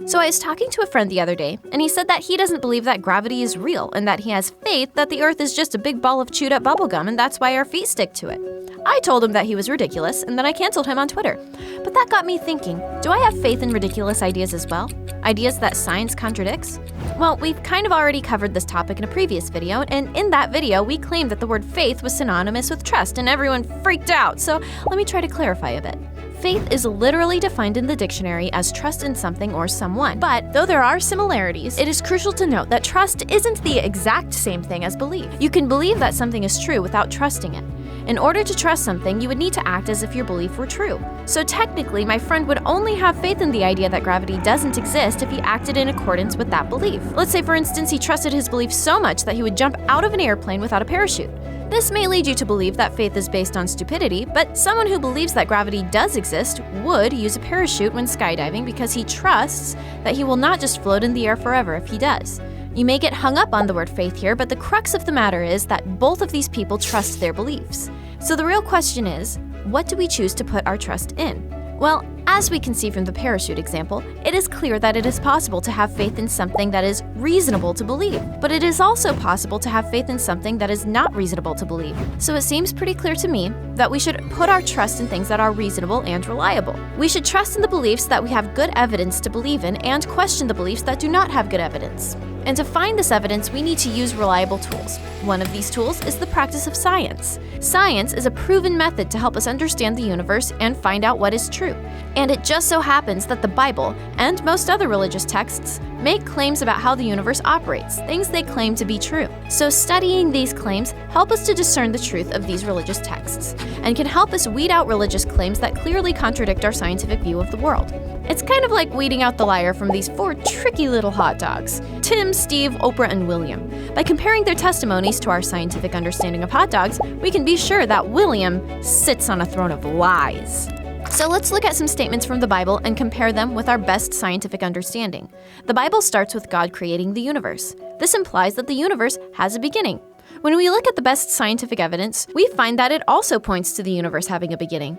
So I was talking to a friend the other day, and he said that he doesn't believe that gravity is real and that he has faith that the Earth is just a big ball of chewed up bubblegum and that's why our feet stick to it. I told him that he was ridiculous, and then I canceled him on Twitter. But that got me thinking, do I have faith in ridiculous ideas as well? Ideas that science contradicts? Well, we've kind of already covered this topic in a previous video, and in that video, we claimed that the word faith was synonymous with trust, and everyone freaked out, so let me try to clarify a bit. Faith is literally defined in the dictionary as trust in something or someone. But though there are similarities, it is crucial to note that trust isn't the exact same thing as belief. You can believe that something is true without trusting it. In order to trust something, you would need to act as if your belief were true. So technically, my friend would only have faith in the idea that gravity doesn't exist if he acted in accordance with that belief. Let's say, for instance, he trusted his belief so much that he would jump out of an airplane without a parachute. This may lead you to believe that faith is based on stupidity, but someone who believes that gravity does exist would use a parachute when skydiving because he trusts that he will not just float in the air forever if he does. You may get hung up on the word faith here, but the crux of the matter is that both of these people trust their beliefs. So the real question is, what do we choose to put our trust in? Well, as we can see from the parachute example, it is clear that it is possible to have faith in something that is reasonable to believe, but it is also possible to have faith in something that is not reasonable to believe. So it seems pretty clear to me that we should put our trust in things that are reasonable and reliable. We should trust in the beliefs that we have good evidence to believe in and question the beliefs that do not have good evidence. And to find this evidence, we need to use reliable tools. One of these tools is the practice of science. Science is a proven method to help us understand the universe and find out what is true. And it just so happens that the Bible, and most other religious texts, make claims about how the universe operates, things they claim to be true. So studying these claims help us to discern the truth of these religious texts, and can help us weed out religious claims that clearly contradict our scientific view of the world. It's kind of like weeding out the liar from these 4 tricky little hot dogs: Tim, Steve, Oprah, and William. By comparing their testimonies to our scientific understanding of hot dogs, we can be sure that William sits on a throne of lies. So let's look at some statements from the Bible and compare them with our best scientific understanding. The Bible starts with God creating the universe. This implies that the universe has a beginning. When we look at the best scientific evidence, we find that it also points to the universe having a beginning.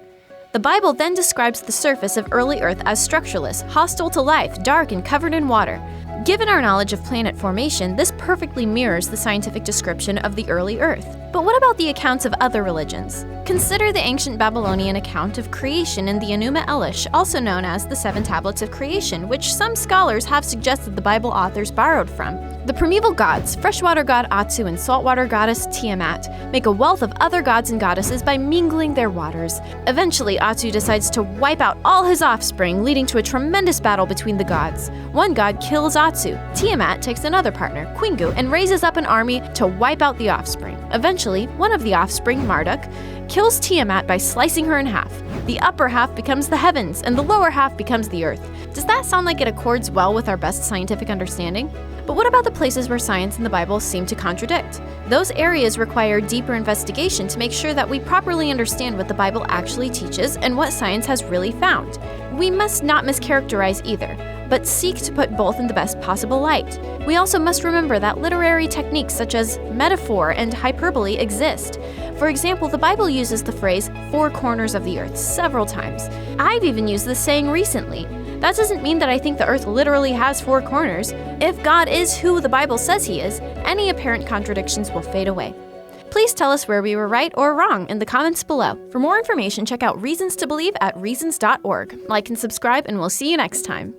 The Bible then describes the surface of early Earth as structureless, hostile to life, dark, and covered in water. Given our knowledge of planet formation, this perfectly mirrors the scientific description of the early Earth. But what about the accounts of other religions? Consider the ancient Babylonian account of creation in the Enuma Elish, also known as the 7 Tablets of Creation, which some scholars have suggested the Bible authors borrowed from. The primeval gods, freshwater god Atu and saltwater goddess Tiamat, make a wealth of other gods and goddesses by mingling their waters. Eventually, Atu decides to wipe out all his offspring, leading to a tremendous battle between the gods. One god kills Atu. Tiamat takes another partner, Quingu, and raises up an army to wipe out the offspring. Eventually, one of the offspring, Marduk, kills Tiamat by slicing her in half. The upper half becomes the heavens, and the lower half becomes the earth. Does that sound like it accords well with our best scientific understanding? But what about the places where science and the Bible seem to contradict? Those areas require deeper investigation to make sure that we properly understand what the Bible actually teaches and what science has really found. We must not mischaracterize either, but seek to put both in the best possible light. We also must remember that literary techniques such as metaphor and hyperbole exist. For example, the Bible uses the phrase 4 corners of the earth several times. I've even used this saying recently. That doesn't mean that I think the earth literally has 4 corners. If God is who the Bible says he is, any apparent contradictions will fade away. Please tell us where we were right or wrong in the comments below. For more information, check out Reasons to Believe at reasons.org. Like and subscribe, and we'll see you next time.